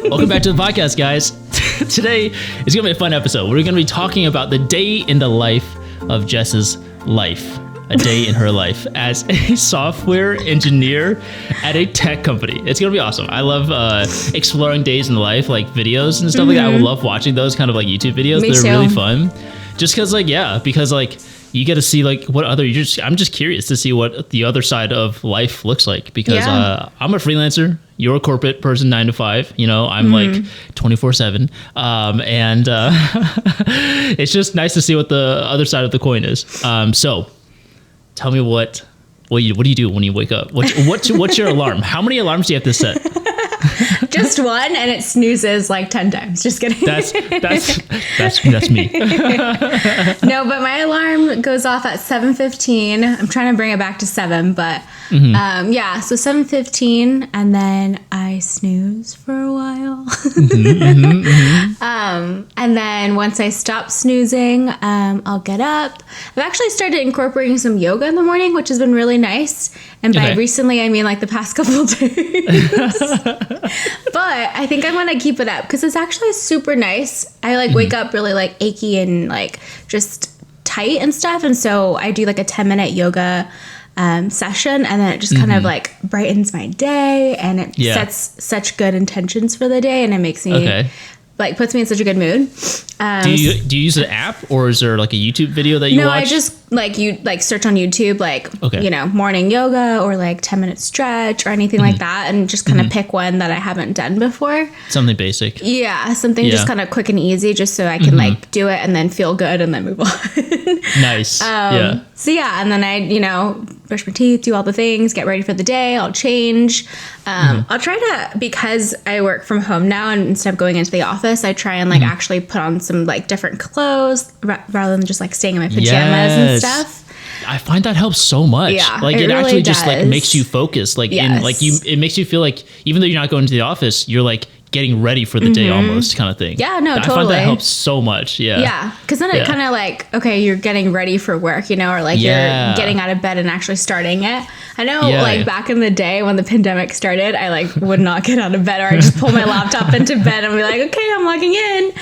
Welcome back to the podcast, guys. Today is going to be a fun episode. We're going to be talking about the day in the life of Jess's life. A day in her life as a software engineer at a tech company. It's going to be awesome. I love exploring days in the life, like videos and stuff like that. I would love watching those kind of like YouTube videos. Me They're too. really fun. Just because you get to see like what other, I'm just curious to see what the other side of life looks like because I'm a freelancer. You're a corporate person, 9 to 5. You know, I'm like 24/7. It's just nice to see what the other side of the coin is. So tell me what do you do when you wake up? What's your alarm? How many alarms do you have to set? Just one, and it snoozes like 10 times. Just kidding. That's me. No, but my alarm goes off at 7:15. I'm trying to bring it back to 7, but so 7:15, and then I snooze for a while. And then once I stop snoozing, I'll get up. I've actually started incorporating some yoga in the morning, which has been really nice. And by recently, I mean like the past couple of days. But I think I'm going to keep it up because it's actually super nice. I wake up really like achy and like just tight and stuff. And so I do like a 10-minute yoga session, and then it just kind of like brightens my day, and it sets such good intentions for the day, and it makes me puts me in such a good mood. Do you use an app, or is there like a YouTube video that you watch? No, I just search on YouTube morning yoga or like 10-minute stretch or anything like that, and just kind of pick one that I haven't done before. Something basic. Yeah, something just kind of quick and easy, just so I can like do it and then feel good and then move on. Nice. So and then I brush my teeth, do all the things, get ready for the day. I'll change. I'll try to, because I work from home now and instead of going into the office, I try and actually put on some like different clothes rather than just like staying in my pajamas and stuff. I find that helps so much. Yeah, like it really actually does. just like makes you focus. Like it makes you feel like even though you're not going to the office, you're like getting ready for the day almost kind of thing. Yeah, no, totally. I find that helps so much. Yeah. Yeah, because then it kind of like, okay, you're getting ready for work, or like you're getting out of bed and actually starting it. I know back in the day when the pandemic started, I like would not get out of bed, or I just pull my laptop into bed and be like, okay, I'm logging in.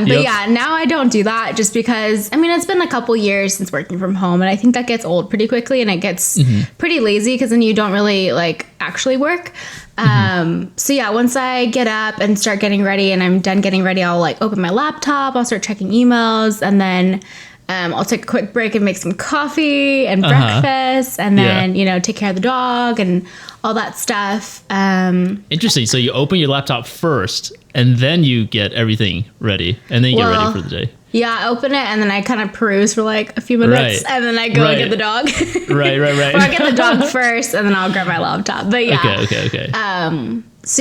But now I don't do that just because, it's been a couple years since working from home, and I think that gets old pretty quickly, and it gets pretty lazy because then you don't really like actually work. Once I get up and start getting ready and I'm done getting ready, I'll like open my laptop, I'll start checking emails, and then I'll take a quick break and make some coffee and breakfast, and then take care of the dog and all that stuff. Interesting. So you open your laptop first and then you get everything ready, and then you get ready for the day. Yeah, I open it and then I kind of peruse for like a few minutes, and then I go and get the dog. Right. Or I'll get the dog first and then I'll grab my laptop. But Okay.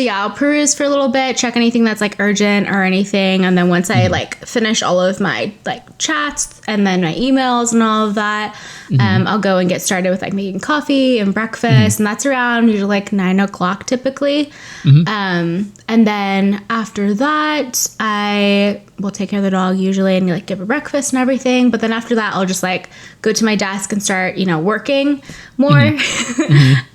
I'll peruse for a little bit, check anything that's like urgent or anything, and then once I like finish all of my like chats and then my emails and all of that, I'll go and get started with like making coffee and breakfast, and that's around usually like 9 o'clock typically. And then after that, I will take care of the dog usually and like give her breakfast and everything. But then after that, I'll just like go to my desk and start, working more.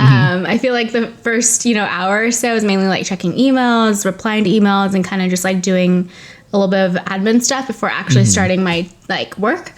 I feel like the first, hour or so is mainly like checking emails, replying to emails, and kind of just like doing a little bit of admin stuff before actually starting my like work.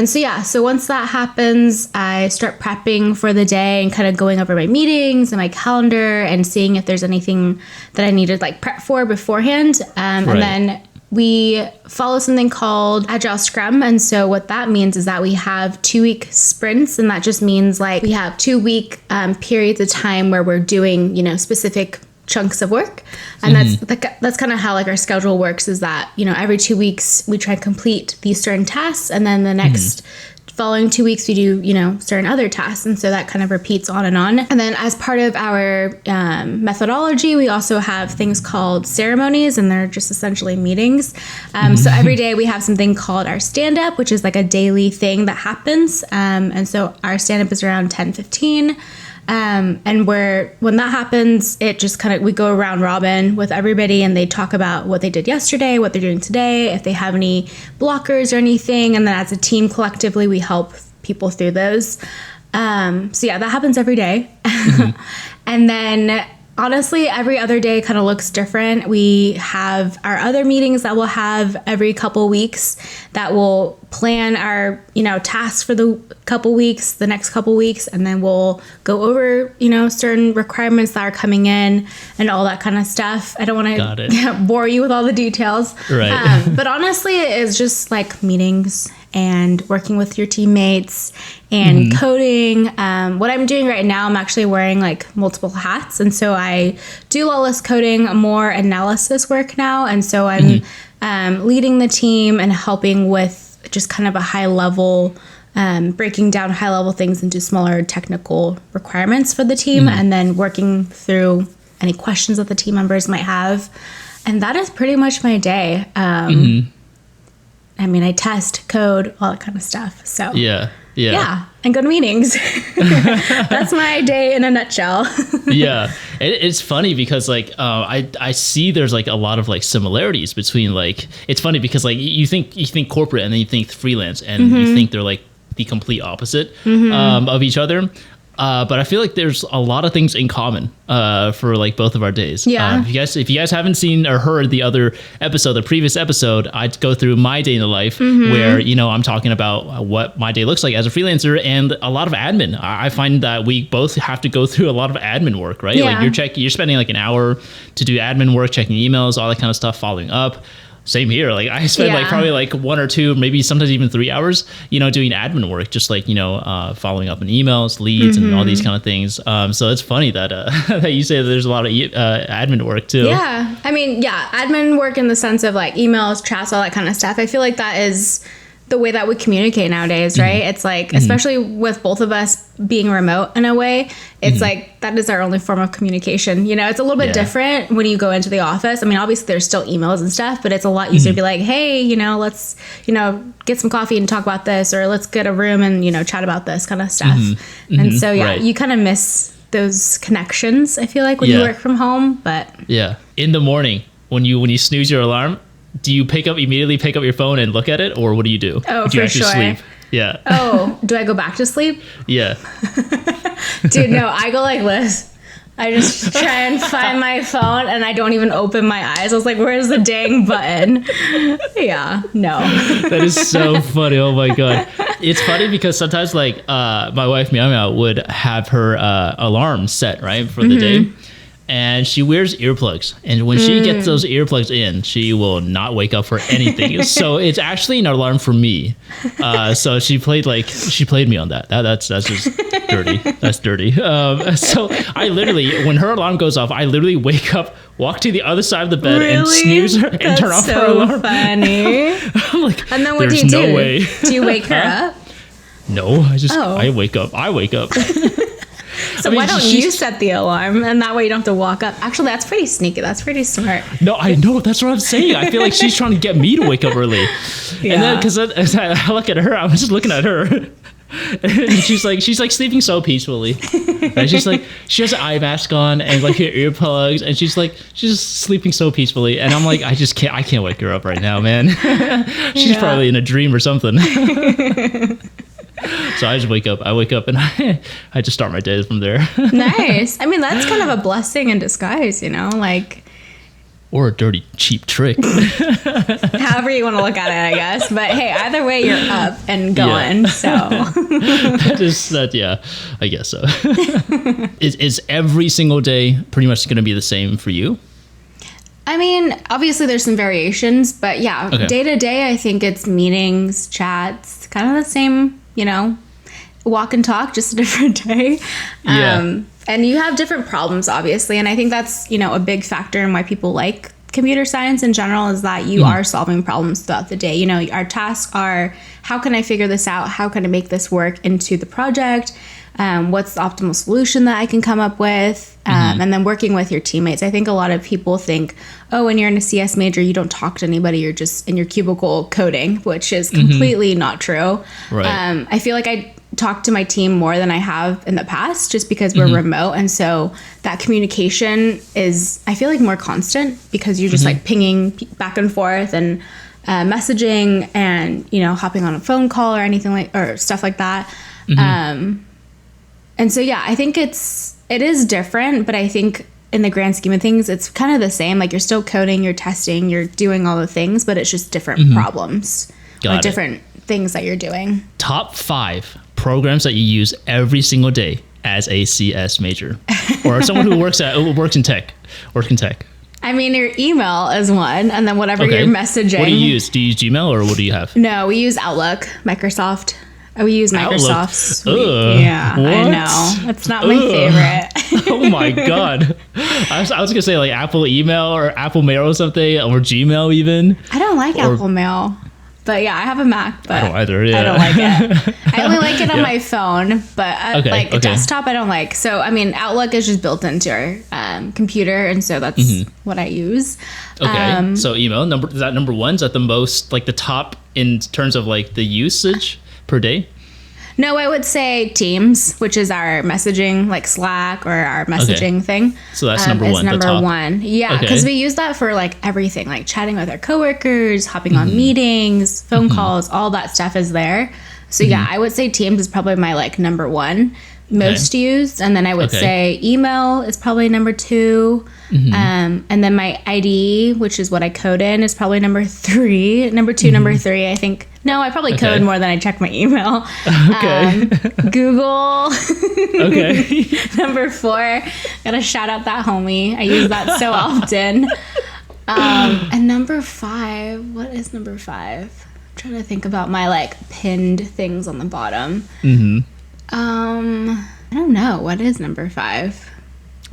So once that happens, I start prepping for the day and kind of going over my meetings and my calendar and seeing if there's anything that I need to like prep for beforehand. And then we follow something called Agile Scrum. And so what that means is that we have 2-week sprints. And that just means like we have 2-week periods of time where we're doing, specific chunks of work. And that's kind of how like our schedule works, is that, every 2 weeks we try to complete these certain tasks. And then the next following 2 weeks, we do, certain other tasks. And so that kind of repeats on. And then as part of our methodology, we also have things called ceremonies, and they're just essentially meetings. So every day we have something called our stand-up, which is like a daily thing that happens. And so our stand-up is around 10:15. And when that happens, it just kind of, we go round robin with everybody and they talk about what they did yesterday, what they're doing today, if they have any blockers or anything. And then as a team collectively, we help people through those. That happens every day. And then honestly, every other day kind of looks different. We have our other meetings that we'll have every couple weeks that will plan our, tasks for the next couple weeks, and then we'll go over, certain requirements that are coming in and all that kind of stuff. I don't want to bore you with all the details. Right. But honestly, it is just like meetings and working with your teammates and coding. What I'm doing right now, I'm actually wearing like multiple hats. And so I do lawless coding, more analysis work now. And so I'm leading the team and helping with just kind of a high level, breaking down high level things into smaller technical requirements for the team, and then working through any questions that the team members might have. And that is pretty much my day. I mean, I test, code, all that kind of stuff. So yeah, and go to meetings. That's my day in a nutshell. Yeah, it's funny because like I see there's like a lot of like similarities between like, it's funny because like you think corporate and then you think freelance, and you think they're like the complete opposite of each other. But I feel like there's a lot of things in common for like both of our days. Yeah. If you guys haven't seen or heard the previous episode, I'd go through my day in the life where, I'm talking about what my day looks like as a freelancer and a lot of admin. I find that we both have to go through a lot of admin work, right? Yeah. Like you're spending like an hour to do admin work, checking emails, all that kind of stuff, following up. Same here. Like I spend like probably like 1 or 2, maybe sometimes even 3 hours, doing admin work, just like, following up on emails, leads, and all these kind of things. So it's funny that that you say that there's a lot of admin work too. Yeah. I mean, admin work in the sense of like emails, chats, all that kind of stuff. I feel like that is the way that we communicate nowadays, right? It's like, especially with both of us being remote in a way, it's like, that is our only form of communication. It's a little bit different when you go into the office. I mean, obviously there's still emails and stuff, but it's a lot easier to be like, hey, let's, get some coffee and talk about this, or let's get a room and, chat about this kind of stuff. And so, you kind of miss those connections, I feel like, when you work from home, but. Yeah. In the morning, when you snooze your alarm, do you immediately pick up your phone and look at it, or what do you do? Oh, do you for sure. Sleep? Yeah. Oh, do I go back to sleep? Yeah. Dude, no, I go like this. I just try and find my phone and I don't even open my eyes. I was like, where's the dang button? Yeah, no. That is so funny. Oh my God. It's funny because sometimes like my wife, Meow Meow, would have her alarm set, right, for the day. And she wears earplugs. And when she gets those earplugs in, she will not wake up for anything. So it's actually an alarm for me. So she played me on that. That's just dirty. That's dirty. So I literally, when her alarm goes off, I literally wake up, walk to the other side of the bed and snooze her and turn off her alarm. Funny. I'm like, and then what do you no do? Way. Do you wake her up? No, I wake up. So why don't you set the alarm, and that way you don't have to walk up? Actually, that's pretty sneaky. That's pretty smart. No, I know. That's what I'm saying. I feel like she's trying to get me to wake up early. Yeah. And then because as I look at her, I'm just looking at her. And she's like sleeping so peacefully. And she's like, she has an eye mask on and like her earplugs, and she's just sleeping so peacefully. And I'm like, I can't wake her up right now, man. She's probably in a dream or something. So I just wake up. I wake up and I just start my day from there. Nice. I mean, that's kind of a blessing in disguise, like. Or a dirty, cheap trick. However you want to look at it, I guess. But hey, either way, you're up and going. Yeah. So. Yeah, I guess so. Is every single day pretty much going to be the same for you? I mean, obviously there's some variations, but yeah, day to day, I think it's meetings, chats, kind of the same, walk and talk, just a different day. Yeah. And you have different problems, obviously. And I think that's, a big factor in why people like computer science in general, is that you are solving problems throughout the day. Our tasks are, how can I figure this out? How can I make this work into the project? What's the optimal solution that I can come up with? And then working with your teammates. I think a lot of people think, oh, when you're in a CS major, you don't talk to anybody. You're just in your cubicle coding, which is completely not true. Right. I feel like I talk to my team more than I have in the past, just because we're remote. And so that communication is, I feel like, more constant, because you're just like pinging back and forth and messaging and, hopping on a phone call or anything or stuff like that. And so, yeah, I think it is different, but I think in the grand scheme of things, it's kind of the same. Like you're still coding, you're testing, you're doing all the things, but it's just different problems or different things that you're doing. Top 5 programs that you use every single day as a CS major or someone who works in tech. I mean, your email is one, and then whatever you're messaging. What do you use? Do you use Gmail or what do you have? No, we use Outlook, Microsoft. We use Microsoft Suite. Yeah, what? I know. It's not my favorite. Oh my God. I was going to say like Apple email or Apple Mail or something, or Gmail even. I don't like Apple Mail. But yeah, I have a Mac, but I don't either. Yeah. I don't like it. I only like it on my phone, but desktop I don't like. So, I mean, Outlook is just built into your computer, and so that's what I use. Okay, so email, is that number 1? Is that the most, like the top in terms of like the usage per day? No, I would say Teams, which is our messaging, like Slack or our messaging thing. So that's number 1. Number 1. Yeah, because we use that for like everything, like chatting with our coworkers, hopping on meetings, phone calls, all that stuff is there. So yeah, I would say Teams is probably my like number 1 most used, and then I would say email is probably number 2. And then my ID, which is what I code in, is probably number 3. Number 2, number 3, I think. No, I probably code more than I check my email. Google. Number 4. Gotta shout out that homie. I use that so often. And number 5. What is number 5? I'm trying to think about my like pinned things on the bottom. I don't know. What is number 5?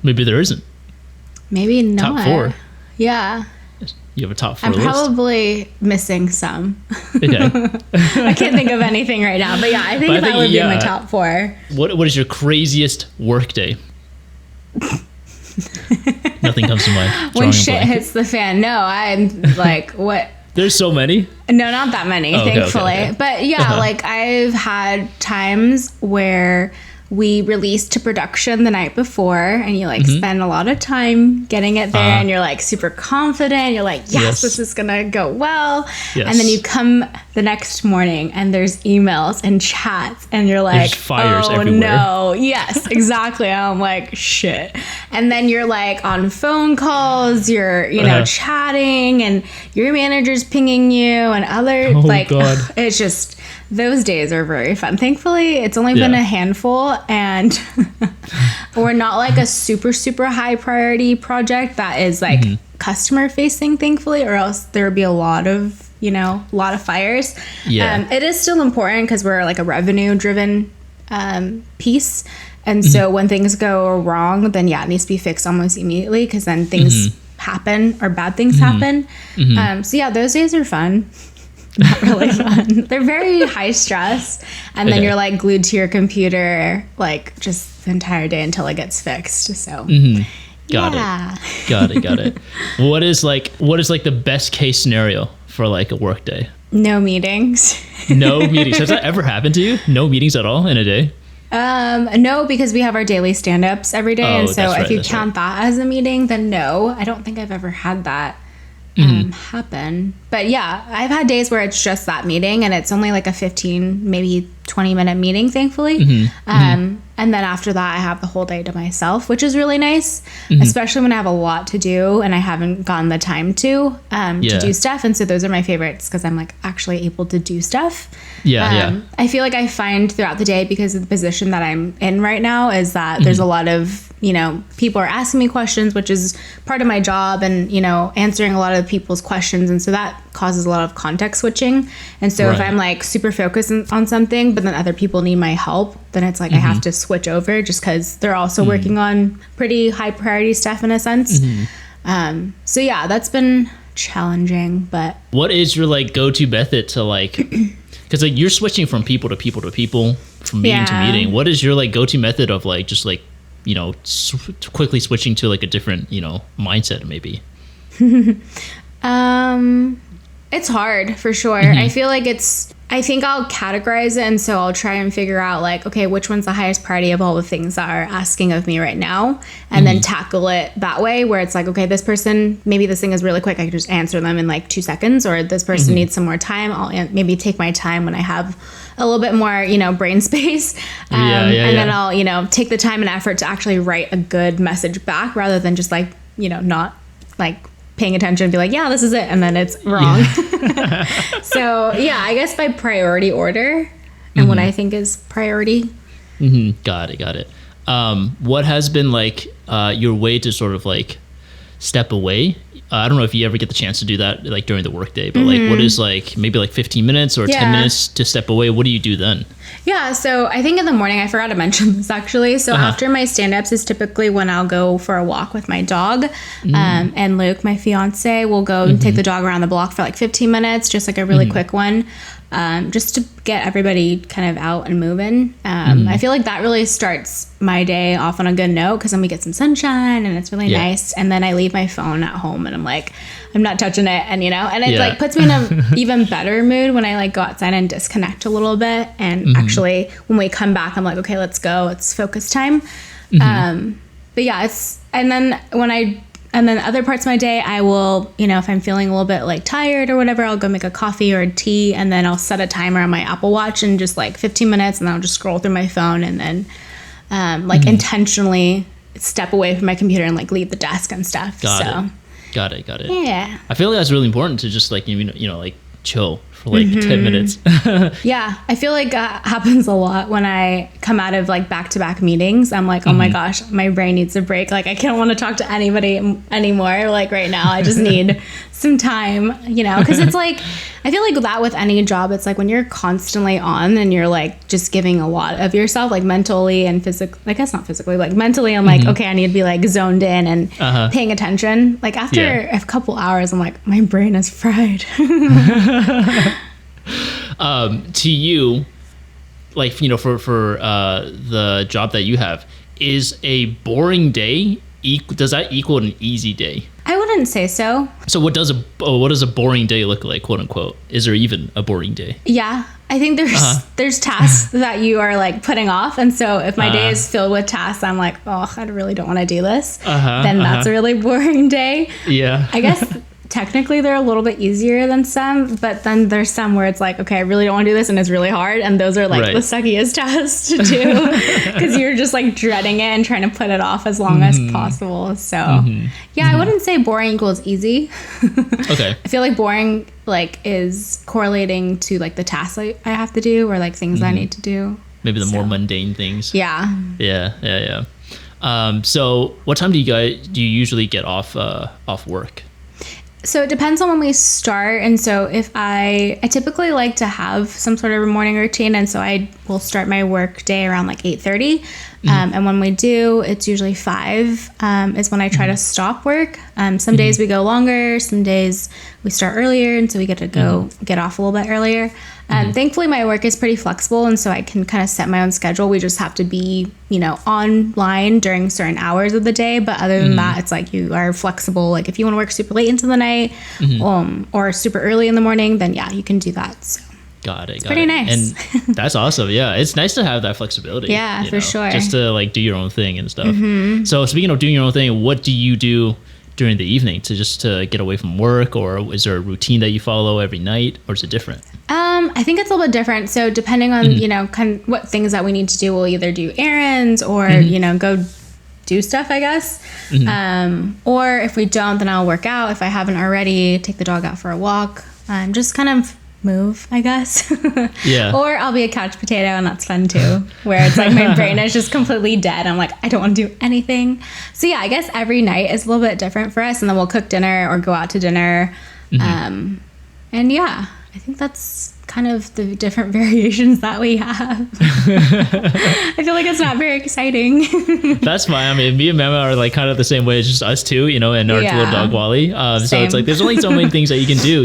Maybe there isn't. Maybe not. Top 4. Yeah. You have a top 4 I'm list. probably missing some. Okay. I can't think of anything right now. But yeah, I think that would be my top 4. What is your craziest work day? Nothing comes to mind. When shit hits the fan. No, I'm like, what? There's so many? No, not that many, thankfully. Okay. But yeah, like I've had times where we released to production the night before, and you like spend a lot of time getting it there, and you're like super confident. You're like, yes, this is gonna go well. Yes. And then you come the next morning and there's emails and chats, and you're like, there's fires oh everywhere. No, yes, exactly. I'm like, shit. And then you're like on phone calls, you're chatting, and your manager's pinging you, and other God. It's just. Those days are very fun. Thankfully, it's only been a handful, and we're not like a super, super high priority project that is like customer facing, thankfully, or else there would be a lot of fires. Yeah. It is still important because we're like a revenue driven piece. And so when things go wrong, then it needs to be fixed almost immediately, because then things happen or bad things happen. So yeah, those days are fun. Not really fun. They're very high stress, and then you're like glued to your computer like just the entire day until it gets fixed. So Got it. What is like the best case scenario for like a work day? No meetings. No meetings. Has that ever happened to you? No meetings at all in a day? No, because we have our daily stand-ups every day, and so if you count that as a meeting, then no, I don't think I've ever had that happen. But yeah, I've had days where it's just that meeting, and it's only like a 15, maybe 20-minute meeting, thankfully. And then after that, I have the whole day to myself, which is really nice, especially when I have a lot to do and I haven't gotten the time to do stuff. And so those are my favorites, because I'm like actually able to do stuff. I feel like I find throughout the day, because of the position that I'm in right now, is that there's a lot of, people are asking me questions, which is part of my job, and, answering a lot of people's questions. And so that causes a lot of context switching. And so if I'm like super focused on something, but then other people need my help, then it's like I have to switch over, just because they're also working on pretty high priority stuff in a sense. So yeah, that's been challenging. But what is your like go-to method to like, because like you're switching from people to people to people, from meeting to meeting. What is your like go-to method of like just like quickly switching to like a different mindset maybe? It's hard for sure. I feel like I think I'll categorize it, and so I'll try and figure out like, okay, which one's the highest priority of all the things that are asking of me right now, and then tackle it that way, where it's like, okay, this person, maybe this thing is really quick, I can just answer them in like 2 seconds, or this person needs some more time, I'll maybe take my time when I have a little bit more, brain space, and then I'll, take the time and effort to actually write a good message back, rather than just like, not like paying attention and be like, yeah, this is it, and then it's wrong. So yeah, I guess by priority order and what I think is priority. Got it. What has been like your way to sort of like step away? I don't know if you ever get the chance to do that like during the workday, but like what is like maybe like 15 minutes or 10 minutes to step away? What do you do then? Yeah, so I think in the morning, I forgot to mention this actually. So after my stand-ups is typically when I'll go for a walk with my dog. And Luke, my fiance, will go and take the dog around the block for like 15 minutes, just like a really quick one. Just to get everybody kind of out and moving. I feel like that really starts my day off on a good note, because then we get some sunshine and it's really nice. And then I leave my phone at home and I'm like, I'm not touching it. And, and it like puts me in a even better mood when I like go outside and disconnect a little bit. And actually when we come back, I'm like, okay, let's go. It's focus time. But yeah, and then other parts of my day, I will, if I'm feeling a little bit like tired or whatever, I'll go make a coffee or a tea, and then I'll set a timer on my Apple Watch and just like 15 minutes, and then I'll just scroll through my phone, and then intentionally step away from my computer and like leave the desk and stuff. Got it. Yeah. I feel like that's really important to just like, like chill for like 10 minutes. Yeah, I feel like that happens a lot when I come out of like back-to-back meetings. I'm like, oh my gosh, my brain needs a break. Like I can't want to talk to anybody anymore. Like right now, I just need some time, because it's like, I feel like that with any job, it's like when you're constantly on and you're like just giving a lot of yourself, like mentally and physically, I guess not physically, like mentally, I'm like, okay, I need to be like zoned in and paying attention. Like after a couple hours, I'm like, my brain is fried. To you, like, for the job that you have, is a boring day, does that equal an easy day? I wouldn't say so. So what does a boring day look like, quote unquote? Is there even a boring day? Yeah, I think there's tasks that you are like putting off, and so if my day is filled with tasks, I'm like, oh, I really don't want to do this. Then that's a really boring day. Yeah, I guess technically they're a little bit easier than some, but then there's some where it's like, okay, I really don't want to do this, and it's really hard, and those are like the suckiest tasks to do, because you're just like dreading it and trying to put it off as long as possible. So I wouldn't say boring equals easy. Okay. I feel like boring like is correlating to like the tasks I have to do, or like things I need to do. Maybe the more mundane things. Yeah. Yeah. So what time do you usually get off work? So it depends on when we start. And so if I typically like to have some sort of a morning routine. And so I will start my work day around like 8:30. And when we do, it's usually 5 is when I try to stop work. Some days we go longer, some days we start earlier. And so we get to go get off a little bit earlier. Thankfully, my work is pretty flexible, and so I can kind of set my own schedule. We just have to be, online during certain hours of the day. But other than that, it's like you are flexible. Like if you want to work super late into the night or super early in the morning, then yeah, you can do that. So. Got it. It's pretty nice. And that's awesome. Yeah, it's nice to have that flexibility. Yeah, for sure. Just to like do your own thing and stuff. So speaking of doing your own thing, what do you do during the evening to get away from work, or is there a routine that you follow every night, or is it different? I think it's a little bit different. So depending on, kind of what things that we need to do, we'll either do errands or, go do stuff, I guess. Or if we don't, then I'll work out. If I haven't already, take the dog out for a walk. Just kind of move, I guess. Yeah. Or I'll be a couch potato, and that's fun too, where it's like my brain is just completely dead. I'm like, I don't want to do anything. So yeah, I guess every night is a little bit different for us, and then we'll cook dinner or go out to dinner. And yeah, I think that's kind of the different variations that we have. I feel like it's not very exciting. That's fine. I mean, me and Mama are like kind of the same way. It's just us two, and our little dog Wally. So it's like there's only so many things that you can do.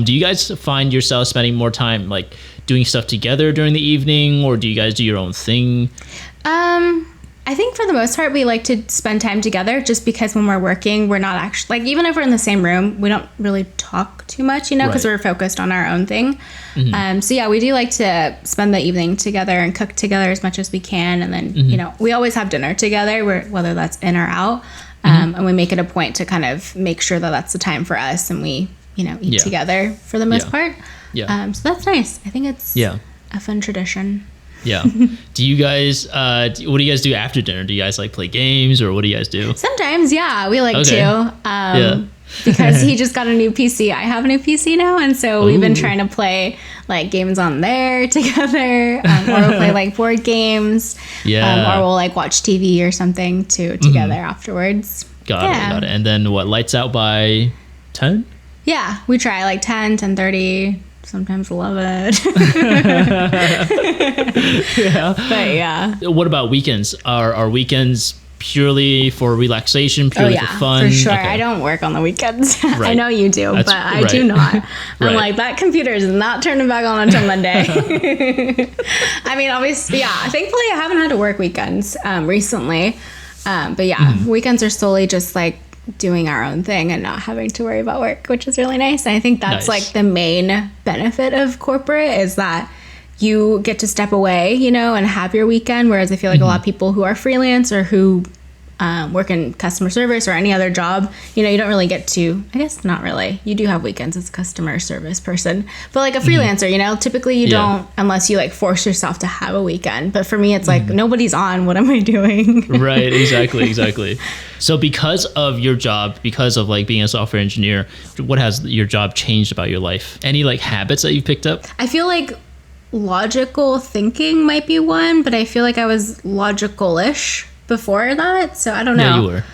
Do you guys find yourself spending more time like doing stuff together during the evening, or do you guys do your own thing? I think for the most part, we like to spend time together just because when we're working, we're not actually, like, even if we're in the same room, we don't really talk too much, you know, because we're focused on our own thing. So yeah, we do like to spend the evening together and cook together as much as we can. And then, you know, we always have dinner together, whether that's in or out. And we make it a point to kind of make sure that that's the time for us and we, you know, eat together for the most part. Yeah. So that's nice. I think it's a fun tradition. Yeah. Do you guys, what do you guys do after dinner? Do you guys like play games or what do you guys do? Sometimes, yeah, we like to. Because he just got a new PC. I have a new PC now. And so we've been trying to play like games on there together. Or we'll play like board games. Yeah. Or we'll like watch TV or something together afterwards. Got it. And then what, lights out by 10? Yeah, we try like 10, 10:30. Sometimes 11. But yeah. What about weekends? Are weekends purely for relaxation, purely for fun? For sure. Okay. I don't work on the weekends. I know you do, but I do not. I'm like, that computer is not turning back on until Monday. I mean, obviously, thankfully I haven't had to work weekends recently. But weekends are solely just like doing our own thing and not having to worry about work, which is really nice. And I think that's like the main benefit of corporate is that you get to step away, you know, and have your weekend. Whereas I feel like a lot of people who are freelance or who work in customer service or any other job, you know, you don't really get to, I guess not really. You do have weekends as a customer service person, but like a freelancer, you know, typically you don't, unless you like force yourself to have a weekend. But for me, it's like, nobody's on. What am I doing? Right. Exactly. So because of your job, because of like being a software engineer, what has your job changed about your life? Any like habits that you've picked up? I feel like logical thinking might be one, but I feel like I was logical-ish before that, so I don't know. Yeah, you were.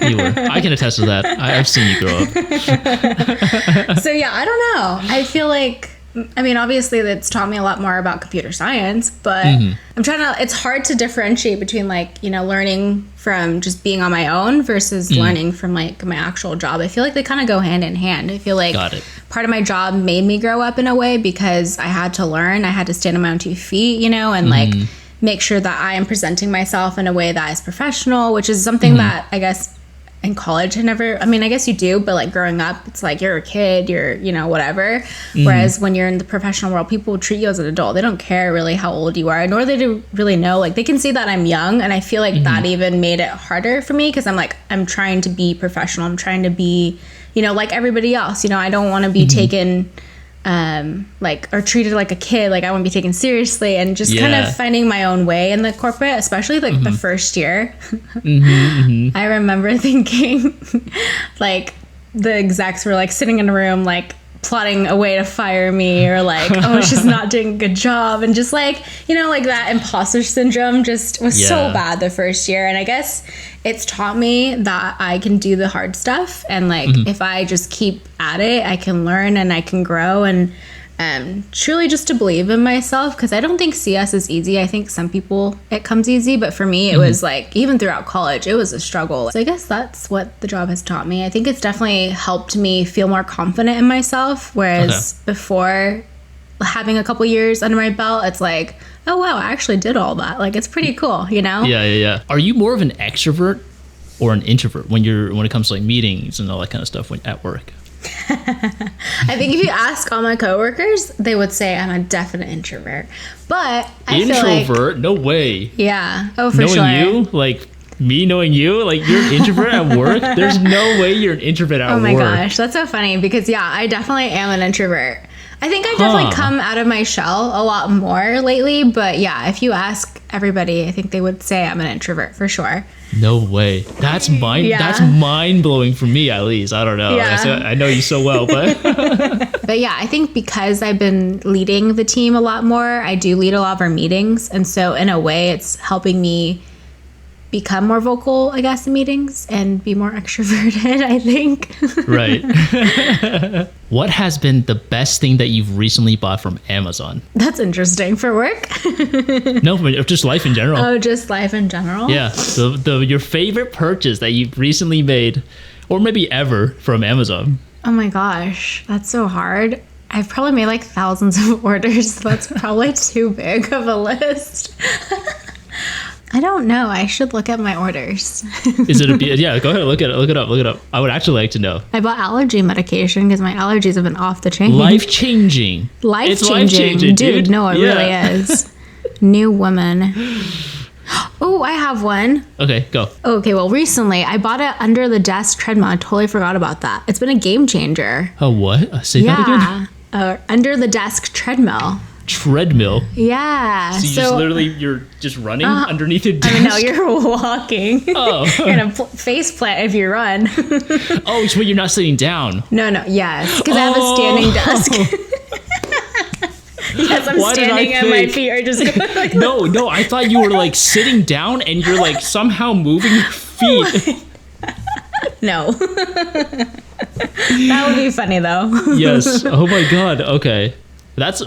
You were. I can attest to that. I've seen you grow up. So yeah, I don't know. I feel like, I mean, obviously that's taught me a lot more about computer science, but it's hard to differentiate between like, you know, learning from just being on my own versus learning from like my actual job. I feel like they kind of go hand in hand. I feel like part of my job made me grow up in a way because I had to learn. I had to stand on my own 2 feet, you know, and like make sure that I am presenting myself in a way that is professional, which is something that I guess in college I guess you do, but like growing up, it's like you're a kid, you're, you know, whatever. Whereas when you're in the professional world, people treat you as an adult. They don't care really how old you are, nor they do really know. Like they can see that I'm young, and I feel like that even made it harder for me because I'm like, I'm trying to be professional. I'm trying to be, you know, like everybody else. You know, I don't want to be taken like or treated like a kid. Like I want to be taken seriously, and just kind of finding my own way in the corporate, especially like the first year. I remember thinking like the execs were like sitting in a room like plotting a way to fire me, or like, oh, she's not doing a good job, and just like, you know, like that imposter syndrome just was so bad the first year. And I guess it's taught me that I can do the hard stuff, and like if I just keep at it, I can learn and I can grow, and truly just to believe in myself, because I don't think CS is easy. I think some people it comes easy, but for me it was like, even throughout college, it was a struggle. So I guess that's what the job has taught me. I think it's definitely helped me feel more confident in myself, whereas before, having a couple years under my belt, it's like, oh wow, I actually did all that. Like it's pretty cool, you know? Yeah. Are you more of an extrovert or an introvert when it comes to like meetings and all that kind of stuff at work? I think if you ask all my coworkers, they would say I'm a definite introvert. But I feel like, no way. Yeah. Oh, for sure. Knowing you, like me knowing you, like you're an introvert at work. There's no way you're an introvert at work. Oh my gosh, that's so funny because I definitely am an introvert. I think I've definitely come out of my shell a lot more lately, but yeah, if you ask everybody, I think they would say I'm an introvert for sure. No way. That's mind blowing for me, at least. I don't know. Yeah. I know you so well, but but yeah, I think because I've been leading the team a lot more, I do lead a lot of our meetings, and so in a way it's helping me become more vocal, I guess, in meetings and be more extroverted, I think. Right. What has been the best thing that you've recently bought from Amazon? That's interesting. For work? No, just life in general. Oh, just life in general? Yeah. Your favorite purchase that you've recently made, or maybe ever, from Amazon. Oh my gosh, that's so hard. I've probably made like thousands of orders, so that's probably too big of a list. I don't know. I should look at my orders. Is it yeah, go ahead, look it up. I would actually like to know. I bought allergy medication because my allergies have been off the chain. Life-changing. Life-changing. It's life-changing, dude. No, it really is. New woman. Oh, I have one. Okay, go. Okay, well, recently I bought it under the desk treadmill. I totally forgot about that. It's been a game changer. Oh, what? Say that again? Under the desk treadmill. Treadmill? Yeah. So you're just running underneath your desk? I mean, no, you're walking. Oh. You're going to face plant if you run. Oh, so you're not sitting down? No, yes, because I have a standing desk. Yes, I'm standing and my feet are just going like No, I thought you were like sitting down and you're like somehow moving your feet. No. That would be funny though. Yes. Oh my God. Okay. That's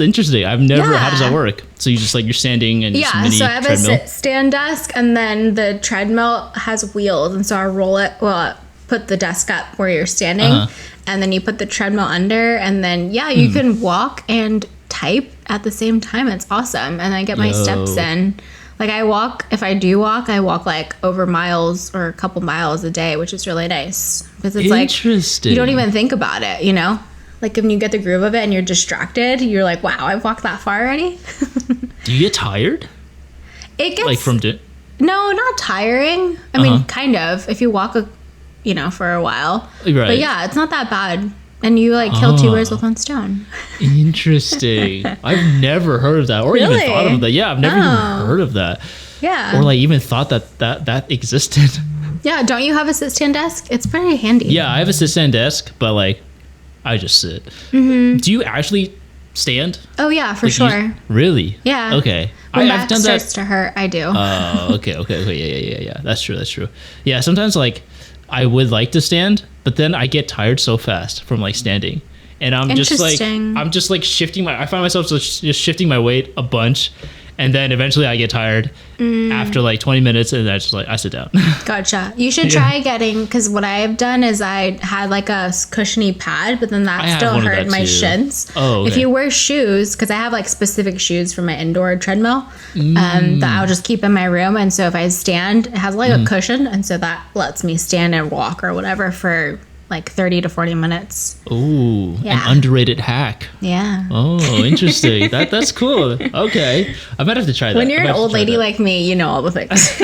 interesting. I've never. How does that work? So you're standing and just mini so I have treadmill? a stand desk, and then the treadmill has wheels, and so I roll it. Well, put the desk up where you're standing, and then you put the treadmill under, and then you can walk and type at the same time. It's awesome, and I get my steps in. Like if I do walk, I walk like over miles or a couple miles a day, which is really nice because it's like you don't even think about it, you know. Like when you get the groove of it and you're distracted, you're like, wow, I've walked that far already. Do you get tired? It gets... Like from... No, not tiring. I mean, kind of. If you walk, for a while. Right. But yeah, it's not that bad. And you like kill two birds with one stone. Interesting. I've never heard of that or even thought of that. Yeah, I've never even heard of that. Yeah. Or like even thought that existed. Yeah, don't you have a sit-stand desk? It's pretty handy. Yeah, I have a sit-stand desk, but like I just sit. Mm-hmm. Do you actually stand? Oh yeah, for sure. Really? Yeah. Okay. When I've done that. Starts to hurt, I do. Oh, okay. Yeah. That's true. Yeah, sometimes like I would like to stand, but then I get tired so fast from like standing, and I'm just like shifting I find myself just shifting my weight a bunch. And then eventually I get tired after like 20 minutes and I sit down. Gotcha. You should try getting, because what I have done is I had like a cushiony pad, but then that still hurt my shins. Oh, okay. If you wear shoes, because I have like specific shoes for my indoor treadmill that I'll just keep in my room. And so if I stand, it has like a cushion. And so that lets me stand and walk or whatever for like 30 to 40 minutes. Ooh, an underrated hack. Yeah. Oh, interesting. That's cool. Okay. I might have to try that. When you're an old lady like me, you know all the things.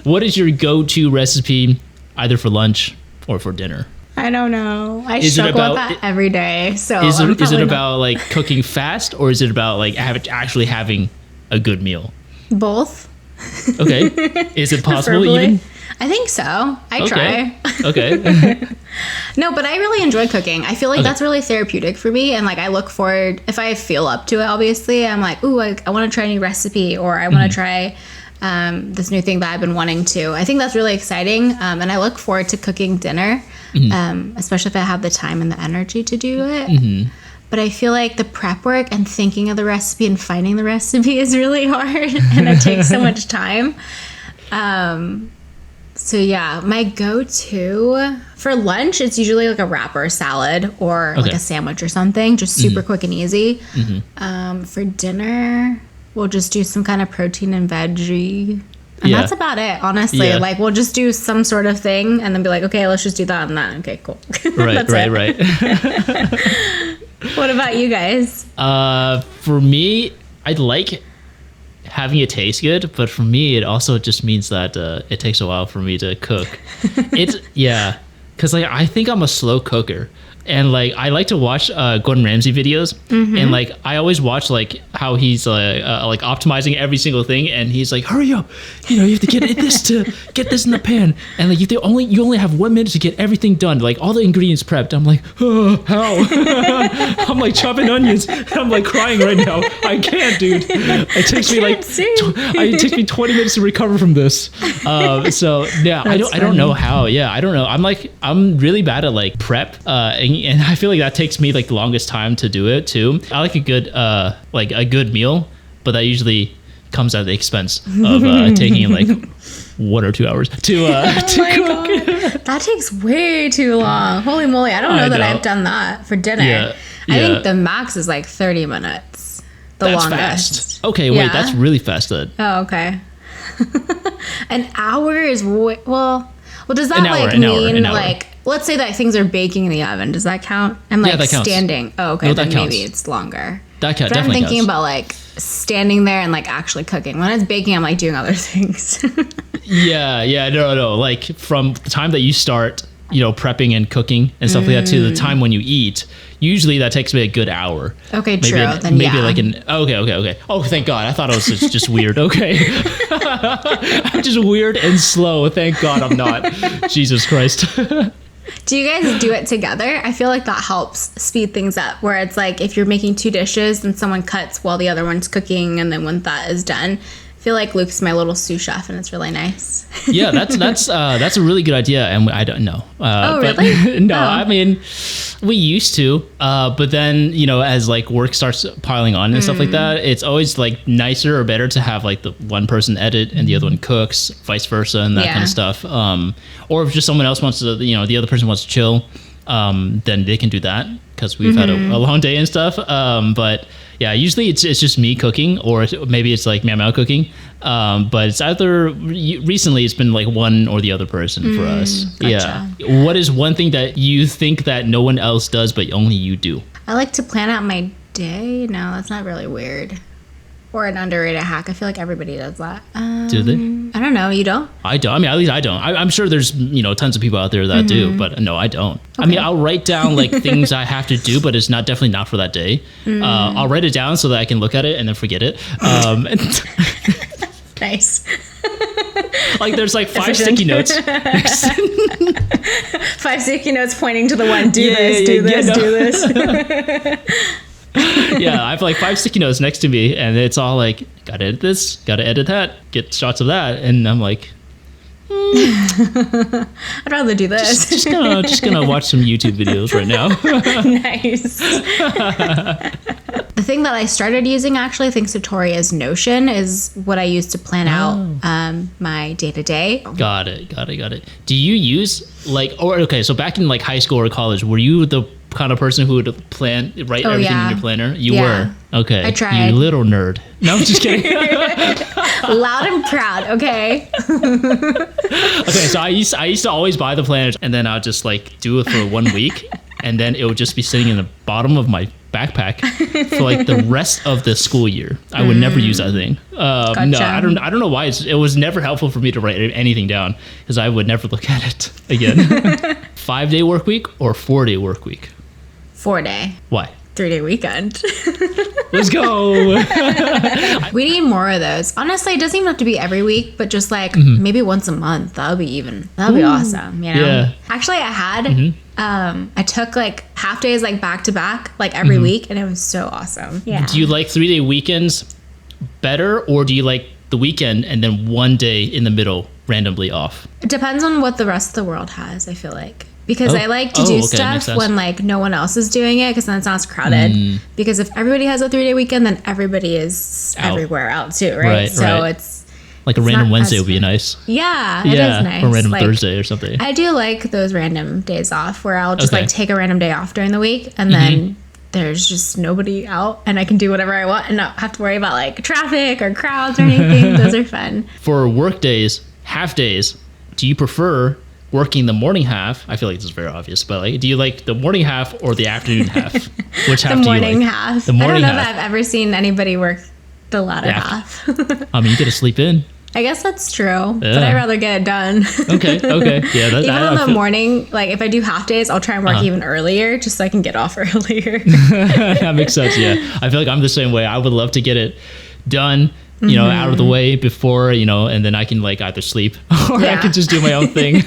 What is your go-to recipe either for lunch or for dinner? I don't know. I struggle with that every day. So is it about like cooking fast or is it about like actually having a good meal? Both. Okay. Is it possible even? I think so. I try. Okay. No, but I really enjoy cooking. I feel like that's really therapeutic for me. And like I look forward, if I feel up to it, obviously, I'm like, ooh, I want to try a new recipe or I want to try this new thing that I've been wanting to. I think that's really exciting. And I look forward to cooking dinner, especially if I have the time and the energy to do it. Mm-hmm. But I feel like the prep work and thinking of the recipe and finding the recipe is really hard and it takes so much time. So yeah, my go-to for lunch, it's usually like a wrap or a salad or like a sandwich or something, just super quick and easy. Mm-hmm. For dinner, we'll just do some kind of protein and veggie. And that's about it, honestly. Yeah. Like we'll just do some sort of thing and then be like, okay, let's just do that and that. Okay, cool. Right. What about you guys? For me, I'd like having it taste good, but for me, it also just means that it takes a while for me to cook. Because like I think I'm a slow cooker, and like I like to watch Gordon Ramsay videos, and like I always watch like how he's like optimizing every single thing, and he's like, hurry up, you have to get this in the pan, and like you only have 1 minute to get everything done, like all the ingredients prepped. I'm like, oh, how? I'm like chopping onions, and I'm like crying right now. I can't, dude. It takes me like it takes me 20 minutes to recover from this. So yeah, I don't know how. Yeah, I don't know. I'm really bad at like prep, and I feel like that takes me like the longest time to do it too. I like a good meal, but that usually comes at the expense of taking like 1 or 2 hours to cook. That takes way too long. Holy moly, I don't know that I've done that for dinner. I think the max is like 30 minutes. the That's longest. fast. Okay, wait, that's really fast then. Oh, okay. An hour is well. Does that mean like, let's say that things are baking in the oven? Does that count? I'm like that counts. standing. Oh, okay. No, then that counts. maybe it's longer. That But I'm definitely thinking counts. about like standing there and like actually cooking. When it's baking, I'm like doing other things. Yeah, no. Like from the time that you start, prepping and cooking and stuff like that to the time when you eat, usually that takes me a good hour. Okay, maybe true. Then maybe yeah. like okay. Oh, thank God. I thought it was just weird. Okay. I'm just weird and slow. Thank God I'm not. Jesus Christ. Do you guys do it together? I feel like that helps speed things up, where it's like if you're making 2 dishes and someone cuts while the other one's cooking, and then when that is done, I feel like Luke's my little sous chef, and it's really nice. Yeah, that's a really good idea, and I don't know. Really? No, Oh. I mean, we used to, but then as like work starts piling on and stuff like that, it's always like nicer or better to have like the one person edit and the other one cooks, vice versa, and that kind of stuff. Or if just someone else wants to, the other person wants to chill, then they can do that because we've had a long day and stuff. But yeah, usually it's just me cooking, or maybe it's like Meow Meow cooking. But it's either recently it's been like one or the other person for us. Gotcha. Yeah. What is one thing that you think that no one else does but only you do? I like to plan out my day. No, that's not really weird. Or an underrated hack. I feel like everybody does that. Do they? I don't know. You don't? I don't. I mean, at least I don't. I'm sure there's tons of people out there that do, but no, I don't. Okay. I mean, I'll write down like things I have to do, but it's definitely not for that day. I'll write it down so that I can look at it and then forget it. Nice. Like there's like 5 sticky notes. 5 sticky notes pointing to the one. Do this. Yeah, I have like 5 sticky notes next to me, and it's all like, gotta edit this, gotta edit that, get shots of that, and I'm like, I'd rather do this. just gonna watch some YouTube videos right now. Nice. The thing that I started using, actually, thanks to Tori, is Notion, is what I use to plan out my day to day. Got it. Do you use so back in like high school or college, were you the kind of person who would write everything in your planner? You were? Okay. I tried. You little nerd. No, I'm just kidding. Loud and proud, okay? Okay, so I used to always buy the planners, and then I'll just like do it for 1 week, and then it would just be sitting in the bottom of my backpack for like the rest of the school year. I would never use that thing. Gotcha. No, I don't know why. It was never helpful for me to write anything down because I would never look at it again. 5-day work week or 4-day work week? 4-day. Why? 3-day weekend. Let's go. We need more of those. Honestly, it doesn't even have to be every week, but just like maybe once a month. That'll be awesome. Yeah. Actually, I had I took like half days like back to back like every week, and it was so awesome. Yeah. Do you like 3-day weekends better, or do you like the weekend and then 1 day in the middle randomly off? It depends on what the rest of the world has, I feel like. Because I like to do stuff when like no one else is doing it, because then it's not as crowded. Because if everybody has a 3-day weekend, then everybody is everywhere out too, right? So it's like a random Wednesday would be nice. Yeah, it is nice. Or a random Thursday or something. I do like those random days off where I'll just like take a random day off during the week, and then there's just nobody out, and I can do whatever I want and not have to worry about like traffic or crowds or anything. Those are fun. For work days, half days, do you prefer working the morning half? I feel like this is very obvious, but like, do you like the morning half or the afternoon half? Which half do you like? The morning half. The morning I don't know half. that I've ever seen anybody work the latter half. I mean, you get to sleep in. I guess that's true, but I'd rather get it done. Okay. Yeah, that's even on the morning, like if I do half days, I'll try and work even earlier just so I can get off earlier. That makes sense. Yeah, I feel like I'm the same way. I would love to get it done, out of the way before, and then I can like either sleep or I can just do my own thing.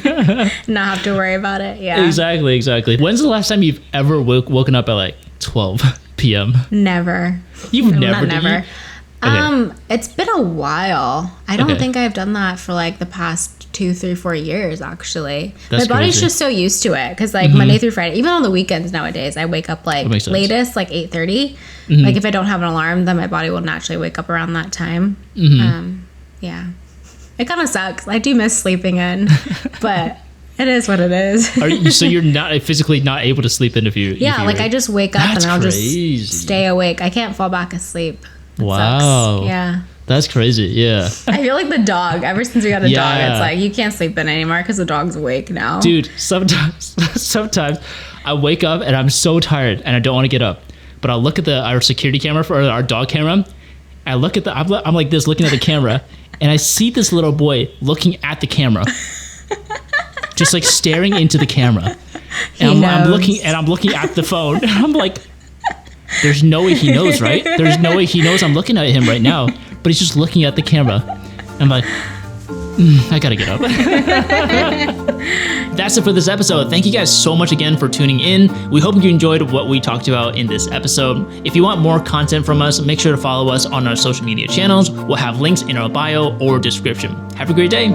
Not have to worry about it. Yeah. Exactly. When's the last time you've ever woken up at like 12 p.m.? Never. You've never? Never. Okay. It's been a while. I don't think I've done that for like the past 2, 3, 4 years, actually. That's my body's crazy. just so used to it because like Monday through Friday, even on the weekends nowadays, I wake up like latest, like 8:30. Like if I don't have an alarm, then my body will naturally wake up around that time. Yeah. It kind of sucks. I do miss sleeping in, but it is what it is. So you're not physically not able to sleep in if you... I just wake up and I'll just stay awake. I can't fall back asleep. Wow. Yeah. That's crazy. Yeah. I feel like the dog. Ever since we got a dog, Yeah. it's like you can't sleep in anymore because the dog's awake now. Dude, sometimes I wake up and I'm so tired and I don't want to get up. But I'll look at our security camera for our dog camera. I look at I'm like this looking at the camera and I see this little boy looking at the camera. Just like staring into the camera. And I'm looking at the phone. And I'm like, there's no way he knows, right? There's no way he knows I'm looking at him right now. But he's just looking at the camera. I'm like, I gotta get up. That's it for this episode. Thank you guys so much again for tuning in. We hope you enjoyed what we talked about in this episode. If you want more content from us, make sure to follow us on our social media channels. We'll have links in our bio or description. Have a great day.